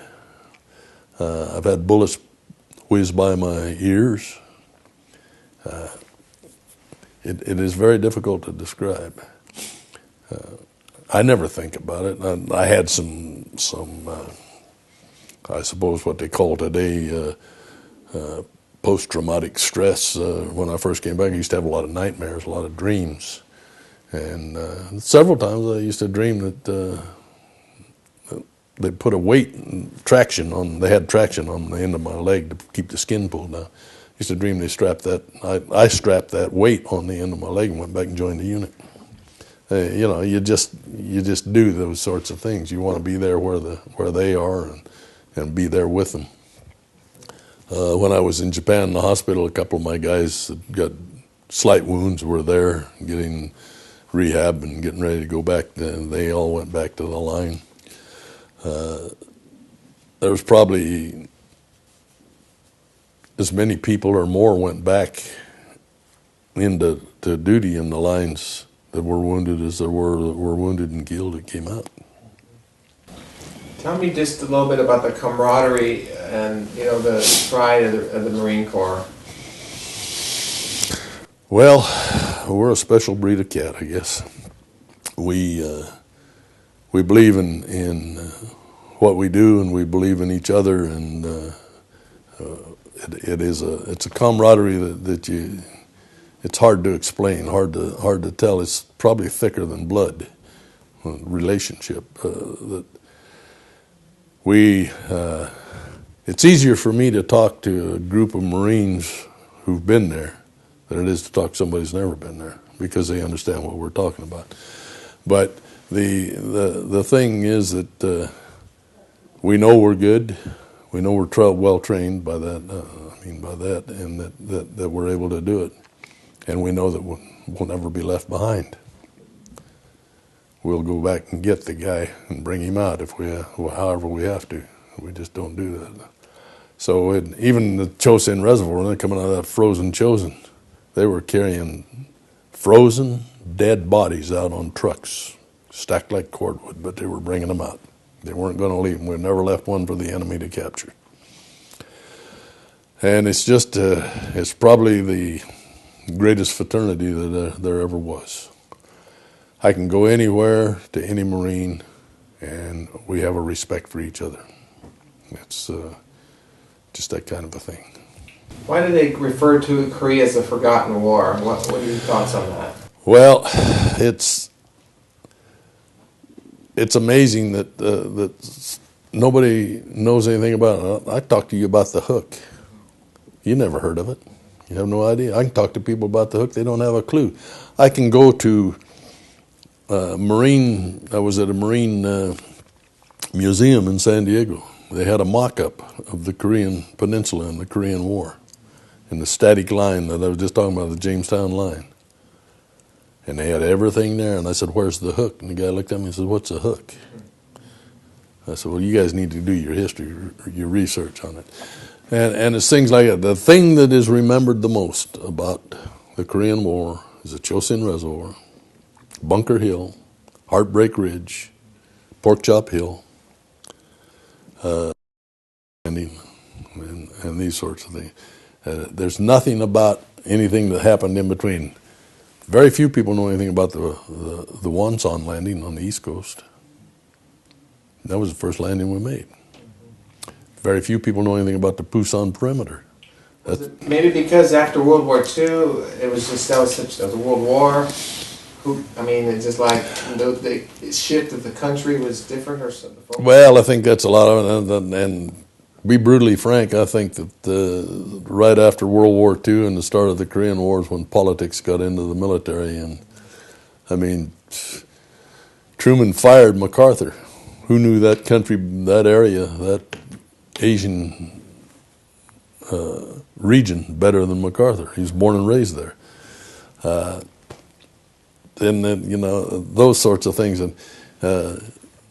I've had bullets whiz by my ears. It is very difficult to describe. I never think about it. I had some I suppose what they call today post-traumatic stress. When I first came back, I used to have a lot of nightmares, a lot of dreams. And several times I used to dream that they put a weight, traction on, they had traction on the end of my leg to keep the skin pulled down. I used to dream they strapped that, I strapped that weight on the end of my leg and went back and joined the unit. You know, you just do those sorts of things. You want to be there where they are and be there with them. When I was in Japan in the hospital, a couple of my guys that got slight wounds were there getting rehab and getting ready to go back. They all went back to the line. There was probably as many people or more went back into duty in the lines that were wounded as there were that were wounded and killed that came out. Tell me just a little bit about the camaraderie and, you know, the pride of the Marine Corps. Well, we're a special breed of cat, I guess. We believe in what we do, and we believe in each other, and it's a camaraderie that it's hard to explain, hard to tell. It's probably thicker than blood relationship. That it's easier for me to talk to a group of Marines who've been there than it is to talk to somebody who's never been there, because they understand what we're talking about. But the thing is that we know we're good. We know we're well trained by that. And that we're able to do it. and we know that we'll never be left behind. We'll go back and get the guy and bring him out if however we have to. We just don't do that. So even the Chosin Reservoir, when they're coming out of that frozen Chosin, they were carrying frozen, dead bodies out on trucks, stacked like cordwood, but they were bringing them out. They weren't going to leave them. We never left one for the enemy to capture. And it's just, it's probably the greatest fraternity that there ever was. I can go anywhere to any Marine, and we have a respect for each other. It's just that kind of a thing. Why do they refer to Korea as the Forgotten War? What are your thoughts on that? Well, it's amazing that nobody knows anything about it. I talked to you about the hook. You never heard of it. You have no idea. I can talk to people about the hook. They don't have a clue. I can go to Marine. I was at a Marine museum in San Diego. They had a mock-up of the Korean Peninsula and the Korean War, and the static line that I was just talking about, the Jamestown line. And they had everything there. And I said, "Where's the hook?" And the guy looked at me and said, "What's a hook?" I said, "Well, you guys need to do your history, your research on it." And it's things like that. The thing that is remembered the most about the Korean War is the Chosin Reservoir, Bunker Hill, Heartbreak Ridge, Pork Chop Hill, and these sorts of things. There's nothing about anything that happened in between. Very few people know anything about the Wonsan landing on the East Coast. That was the first landing we made. Very few people know anything about the Pusan perimeter. Maybe because after World War II, it was a World War. It's just like the shift of the country was different or something. Well, I think that's a lot of it. And to be brutally frank, I think that right after World War II and the start of the Korean Wars, when politics got into the military, and Truman fired MacArthur. Who knew that country, that area, that Asian region better than MacArthur? He was born and raised there. And then, those sorts of things. And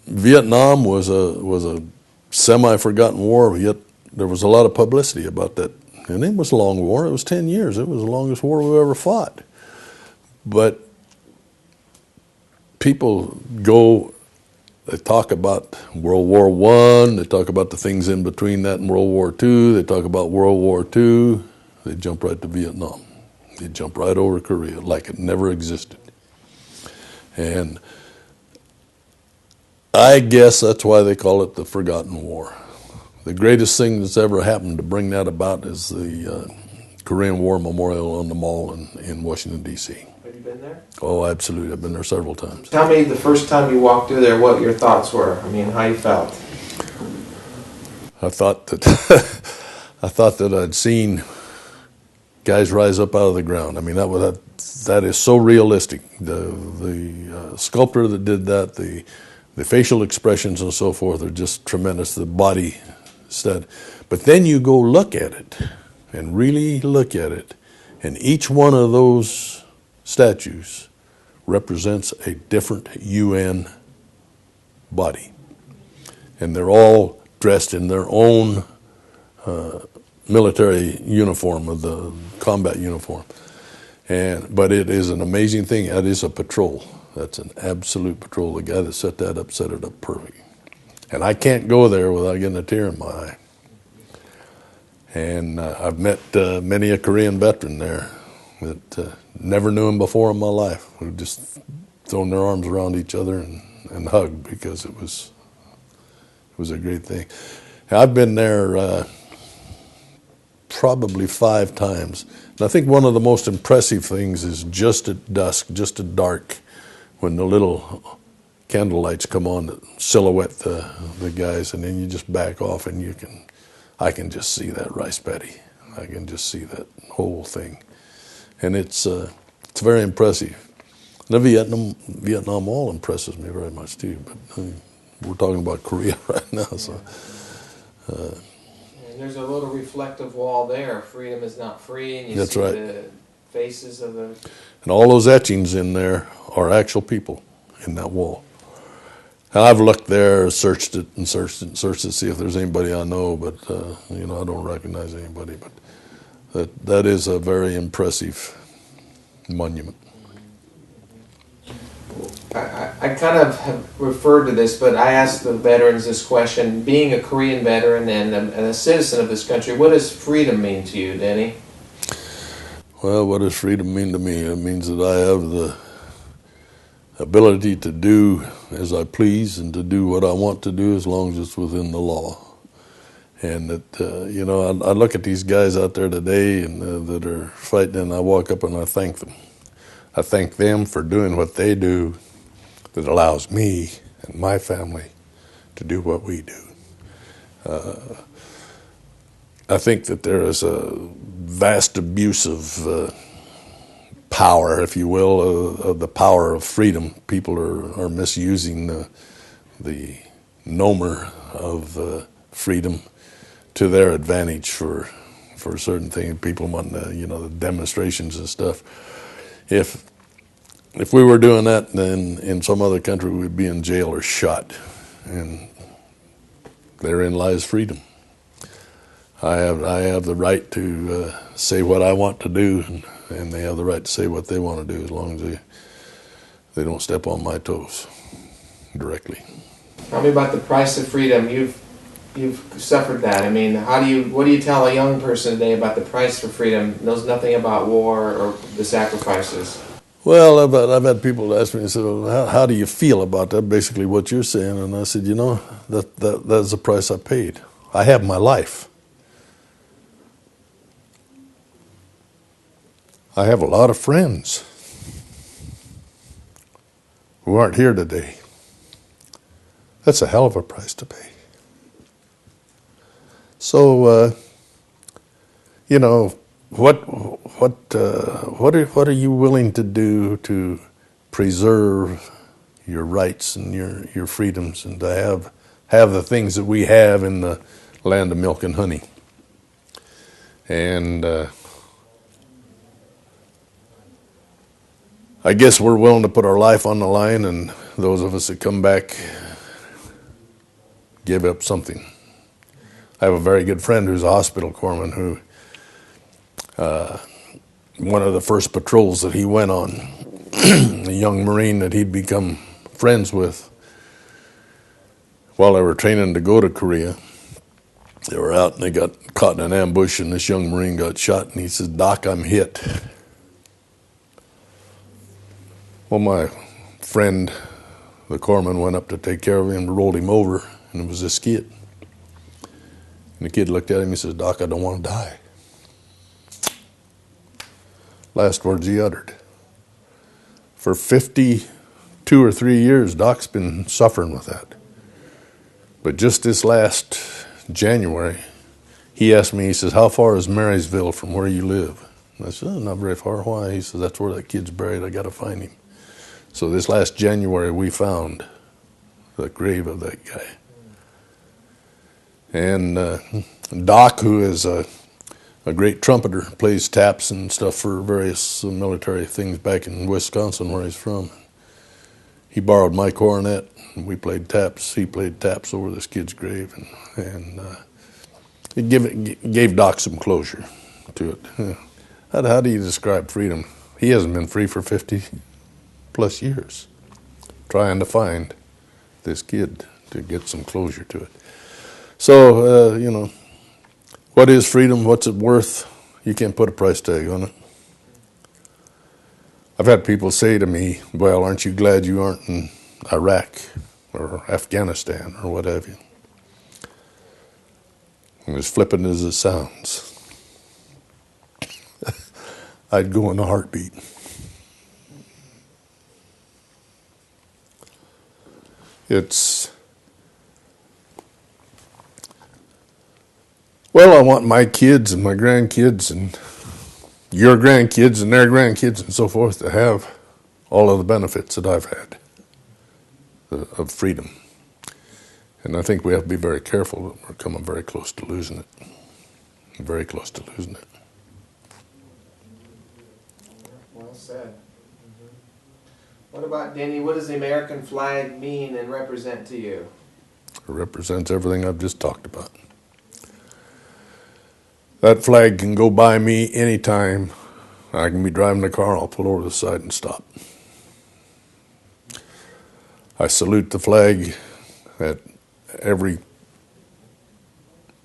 Vietnam was a semi-forgotten war, yet there was a lot of publicity about that. And it was a long war. It was 10 years. It was the longest war we ever fought. But people they talk about World War I, they talk about the things in between that and World War II, they talk about World War II, they jump right to Vietnam. They jump right over Korea like it never existed. And I guess that's why they call it the Forgotten War. The greatest thing that's ever happened to bring that about is the Korean War Memorial on the Mall in Washington, D.C. Have you been there? Oh, absolutely. I've been there several times. Tell me the first time you walked through there, what your thoughts were. How you felt. I thought that I'd seen guys rise up out of the ground. That is so realistic. The sculptor that did that, the facial expressions and so forth are just tremendous. The body said, but then you go look at it and really look at it, and each one of those statues represents a different UN body, and they're all dressed in their own military uniform, of the combat uniform. But it is an amazing thing. That is a patrol. That's an absolute patrol. The guy that set that up set it up perfect. And I can't go there without getting a tear in my eye. And I've met many a Korean veteran there that never knew him before in my life, who just thrown their arms around each other and hugged, because it was a great thing. I've been there probably 5 times. And I think one of the most impressive things is just at dusk, just at dark, when the little candle lights come on that silhouette the guys, and then you just back off and I can just see that rice paddy. I can just see that whole thing. And it's very impressive. The Vietnam Wall impresses me very much too, but we're talking about Korea right now, so. And there's a little reflective wall there. Freedom is not free, and you That's see right. the faces of the... And all those etchings in there are actual people in that wall. And I've looked there, searched it and searched it and searched to see if there's anybody I know, but you know, I don't recognize anybody. But that is a very impressive monument. I kind of have referred to this, but I asked the veterans this question. Being a Korean veteran and a citizen of this country, what does freedom mean to you, Denny? Well, what does freedom mean to me? It means that I have the ability to do as I please and to do what I want to do as long as it's within the law. And that, you know, I look at these guys out there today and that are fighting, and I walk up and I thank them. I thank them for doing what they do that allows me and my family to do what we do. I think that there is a vast abuse of power, if you will, of the power of freedom. People are misusing the nomer of freedom to their advantage for certain things. People want, you know, the demonstrations and stuff. If we were doing that, then in some other country we'd be in jail or shot, and therein lies freedom. I have the right to say what I want to do, and they have the right to say what they want to do as long as they don't step on my toes directly. Tell me about the price of freedom. You've suffered that. I mean, what do you tell a young person today about the price for freedom? Knows nothing about war or the sacrifices. Well, I've had people ask me and said, well, how do you feel about that? Basically what you're saying. And I said, you know, that's the price I paid. I have my life. I have a lot of friends who aren't here today. That's a hell of a price to pay. So, you know, what are you willing to do to preserve your rights and your freedoms, and to have the things that we have in the land of milk and honey? And I guess we're willing to put our life on the line, and those of us that come back give up something. I have a very good friend who's a hospital corpsman who, one of the first patrols that he went on, a young Marine that he'd become friends with while they were training to go to Korea, they were out and they got caught in an ambush, and this young Marine got shot, and he says, "Doc, I'm hit." Well, my friend, the corpsman, went up to take care of him and rolled him over, and it was this kid. And the kid looked at him and he says, "Doc, I don't want to die." Last words he uttered. For 52 or 3 years, Doc's been suffering with that. But just this last January, he asked me, he says, "How far is Marysville from where you live?" And I said, "Oh, not very far." "Why?" He says, "That's where that kid's buried. I got to find him." So this last January, we found the grave of that guy. And Doc, who is a great trumpeter, plays taps and stuff for various military things back in Wisconsin, where he's from. He borrowed my cornet, and we played taps. He played taps over this kid's grave, and it gave Doc some closure to it. How do you describe freedom? He hasn't been free for 50 plus years, trying to find this kid to get some closure to it. So, you know, what is freedom? What's it worth? You can't put a price tag on it. I've had people say to me, "Well, aren't you glad you aren't in Iraq or Afghanistan or what have you?" And as flippant as it sounds, I'd go in a heartbeat. Well, I want my kids and my grandkids and your grandkids and their grandkids and so forth to have all of the benefits that I've had of freedom. And I think we have to be very careful that we're coming very close to losing it. Very close to losing it. Well said. What about Denny? What does the American flag mean and represent to you? It represents everything I've just talked about. That flag can go by me anytime. I can be driving the car, I'll pull over to the side and stop. I salute the flag at every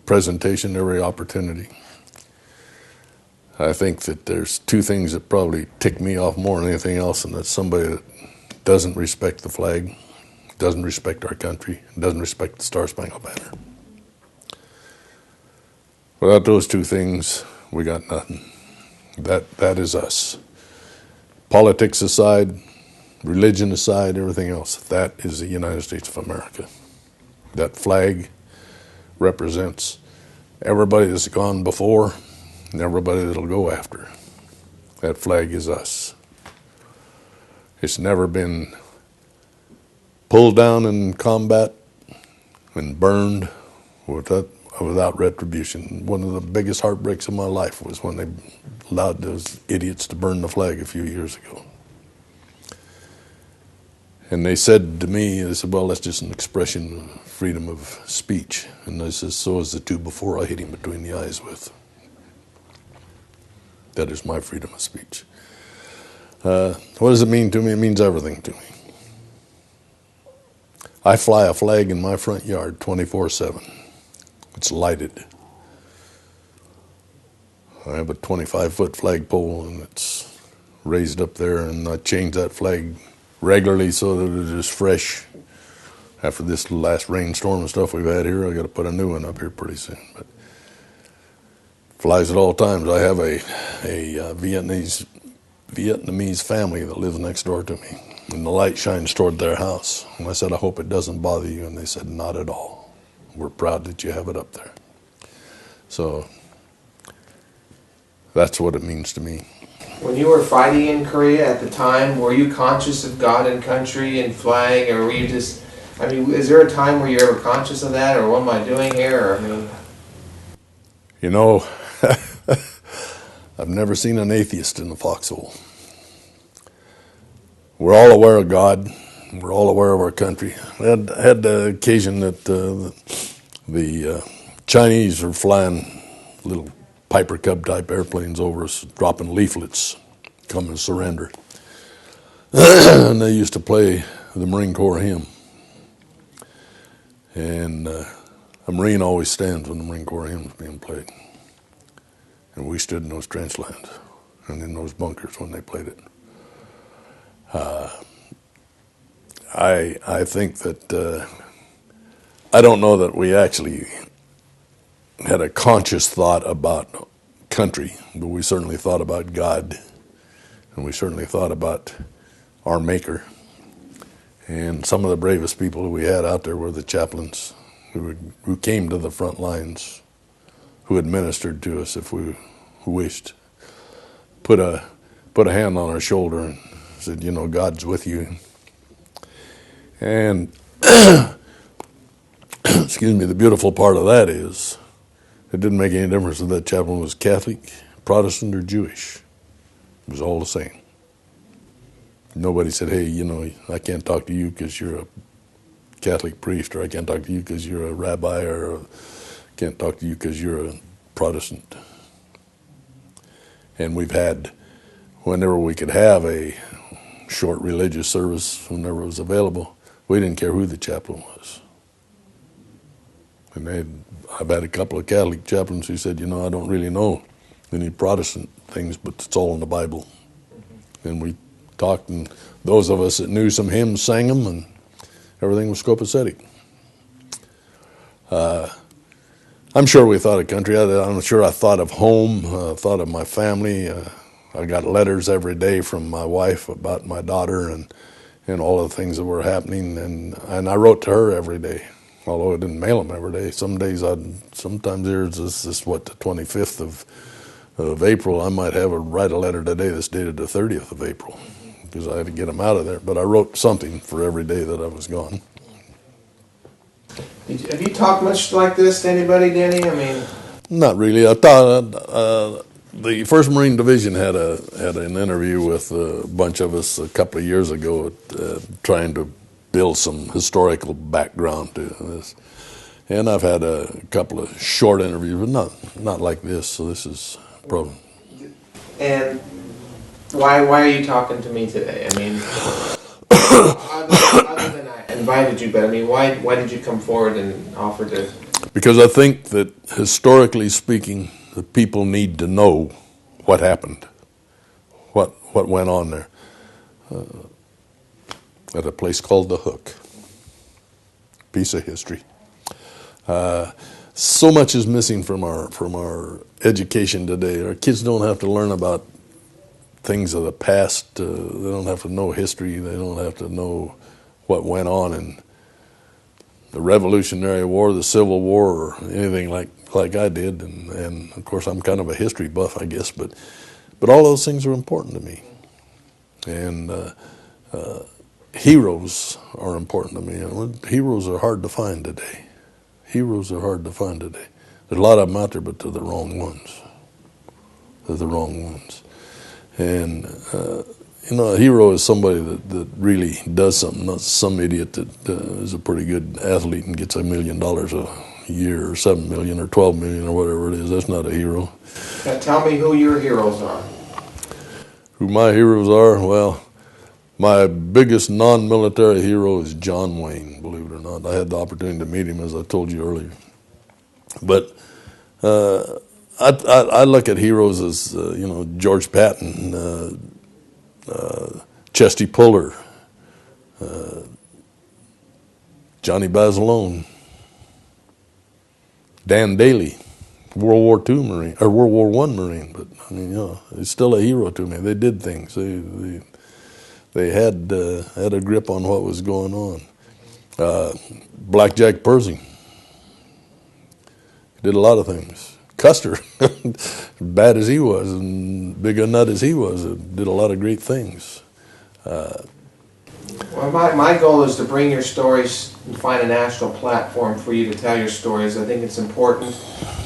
presentation, every opportunity. I think that there's two things that probably tick me off more than anything else, and that's somebody that doesn't respect the flag, doesn't respect our country, doesn't respect the Star-Spangled Banner. Without those two things, we got nothing. That is us. Politics aside, religion aside, everything else, that is the United States of America. That flag represents everybody that's gone before and everybody that'll go after. That flag is us. It's never been pulled down in combat and burned without retribution. One of the biggest heartbreaks of my life was when they allowed those idiots to burn the flag a few years ago. And they said to me, they said, well, that's just an expression of freedom of speech. And I said, so is the two before I hit him between the eyes with. That is my freedom of speech. What does it mean to me? It means everything to me. I fly a flag in my front yard 24/7. It's lighted. I have a 25-foot flagpole, and it's raised up there, and I change that flag regularly so that it is fresh. After this last rainstorm and stuff we've had here, I got to put a new one up here pretty soon. But flies at all times. I have a Vietnamese family that lives next door to me, and the light shines toward their house. And I said, I hope it doesn't bother you. And they said, not at all. We're proud that you have it up there. So that's what it means to me. When you were fighting in Korea at the time, were you conscious of God and country and flag, or were you just, I mean, is there a time where you're ever conscious of that, or what am I doing here? Or, I mean, you know, I've never seen an atheist in the foxhole. We're all aware of God. We're all aware of our country. I had the occasion that the Chinese were flying little Piper Cub type airplanes over us, dropping leaflets, come and surrender. And they used to play the Marine Corps hymn. And a Marine always stands when the Marine Corps hymn is being played. And we stood in those trench lines and in those bunkers when they played it. I think that I don't know that we actually had a conscious thought about country, but we certainly thought about God, and we certainly thought about our Maker. And some of the bravest people we had out there were the chaplains who came to the front lines, who administered to us if we wished, put a hand on our shoulder and said, you know, God's with you. And excuse me, the beautiful part of that is it didn't make any difference if that chaplain was Catholic, Protestant, or Jewish. It was all the same. Nobody said, hey, you know, I can't talk to you because you're a Catholic priest, or I can't talk to you because you're a rabbi, or I can't talk to you because you're a Protestant. And we've had, whenever we could have a short religious service, whenever it was available, we didn't care who the chaplain was. And I've had a couple of Catholic chaplains who said, you know, I don't really know any Protestant things, but it's all in the Bible. And we talked, and those of us that knew some hymns sang them, and everything was copacetic. I'm sure we thought of country. I'm sure I thought of home, thought of my family. I got letters every day from my wife about my daughter and all of the things that were happening, and I wrote to her every day, although I didn't mail them every day. Sometimes there's this what, the 25th of April, I might write a letter today that's dated the 30th of April, because I had to get them out of there. But I wrote something for every day that I was gone. Have you talked much like this to anybody, Denny? I mean, not really. I thought The First Marine Division had an interview with a bunch of us a couple of years ago, trying to build some historical background to this. And I've had a couple of short interviews, but not like this. So this is a problem. And why are you talking to me today? I mean, other than I invited you, but I mean, why did you come forward and offer to? Because I think that historically speaking, the people need to know what happened, what went on there at a place called the Hook. Piece of history. So much is missing from our education today. Our kids don't have to learn about things of the past. They don't have to know history. They don't have to know what went on in the Revolutionary War, the Civil War, or anything like I did. And of course, I'm kind of a history buff, I guess. But all those things are important to me. And heroes are important to me. Heroes are hard to find today. Heroes are hard to find today. There's a lot of them out there, but they're the wrong ones. They're the wrong ones. And, a hero is somebody that really does something, not some idiot that is a pretty good athlete and gets $1 million a year, or 7 million, or 12 million, or whatever it is. That's not a hero. Now tell me who your heroes are. Who my heroes are? Well, my biggest non-military hero is John Wayne, believe it or not. I had the opportunity to meet him, as I told you earlier. But I look at heroes as, George Patton, Chesty Puller, Johnny Basilone, Dan Daly, World War II Marine, or World War I Marine. But, he's still a hero to me. They did things. They had a grip on what was going on. Blackjack Pershing did a lot of things. Custer, bad as he was and big a nut as he was, did a lot of great things. Well, my goal is to bring your stories and find a national platform for you to tell your stories. I think it's important.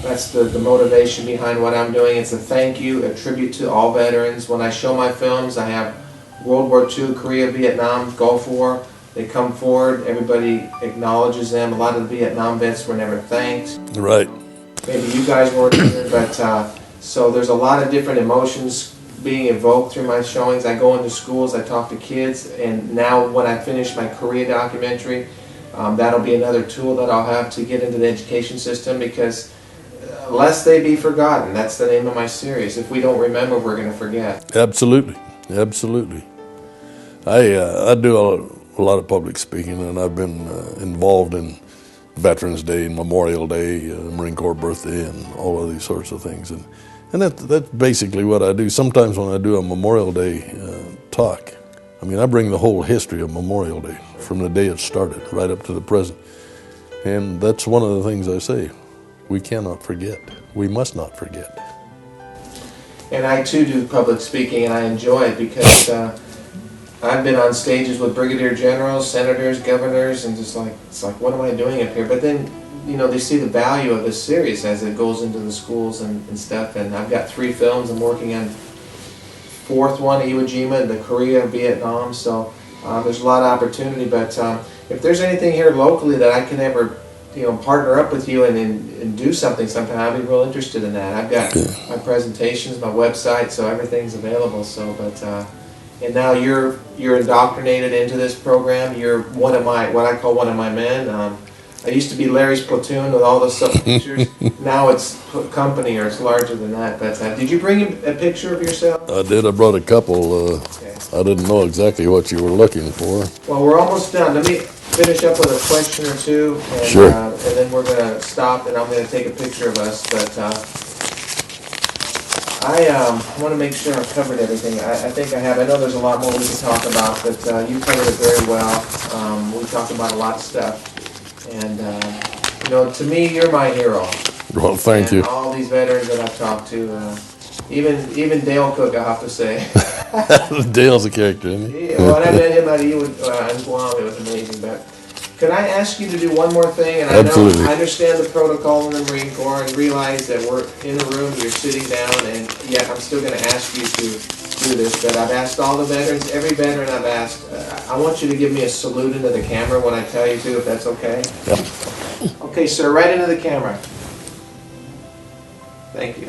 That's the motivation behind what I'm doing. It's a thank you, a tribute to all veterans. When I show my films, I have World War II, Korea, Vietnam, Gulf War. They come forward, everybody acknowledges them. A lot of the Vietnam vets were never thanked. Right. Maybe you guys weren't either, but so there's a lot of different emotions being evoked through my showings. I go into schools, I talk to kids, and now when I finish my Korea documentary, that'll be another tool that I'll have to get into the education system, because lest they be forgotten, that's the name of my series. If we don't remember, we're going to forget. Absolutely. Absolutely. I do a lot of public speaking, and I've been involved in Veterans Day and Memorial Day, Marine Corps birthday, and all of these sorts of things. And that's basically what I do. Sometimes when I do a Memorial Day talk, I bring the whole history of Memorial Day from the day it started right up to the present. And that's one of the things I say. We cannot forget. We must not forget. And I too do public speaking, and I enjoy it because I've been on stages with brigadier generals, senators, governors, and it's like, what am I doing up here? But then, they see the value of this series as it goes into the schools and stuff. And I've got 3 films. I'm working on 4th one, Iwo Jima, the Korea, Vietnam. So there's a lot of opportunity. But if there's anything here locally that I can ever, partner up with you and do something sometime, I'd be real interested in that. I've got my presentations, my website, so everything's available. So, but and now you're indoctrinated into this program. You're what I call one of my men. I used to be Larry's platoon with all the sub pictures. Now it's company, or it's larger than that. But did you bring a picture of yourself? I did. I brought a couple. Okay. I didn't know exactly what you were looking for. Well, we're almost done. Let me finish up with a question or two, and, Sure. And then we're going to stop, and I'm going to take a picture of us. But I want to make sure I've covered everything. I think I have. I know there's a lot more we can talk about, but you covered it very well. We talked about a lot of stuff. And, to me, you're my hero. Well, thank you. All these veterans that I've talked to, even Dale Cook, I have to say. Dale's a character, isn't he? When I met him at in Guam, it was amazing. But Can I ask you to do one more thing? And Absolutely. I understand the protocol in the Marine Corps and realize that we're in a room, you're sitting down, and yet I'm still going to ask you to do this. But I've asked all the veterans, every veteran I've asked, I want you to give me a salute into the camera when I tell you to, if that's okay. Yep. Okay, sir, right into the camera. Thank you.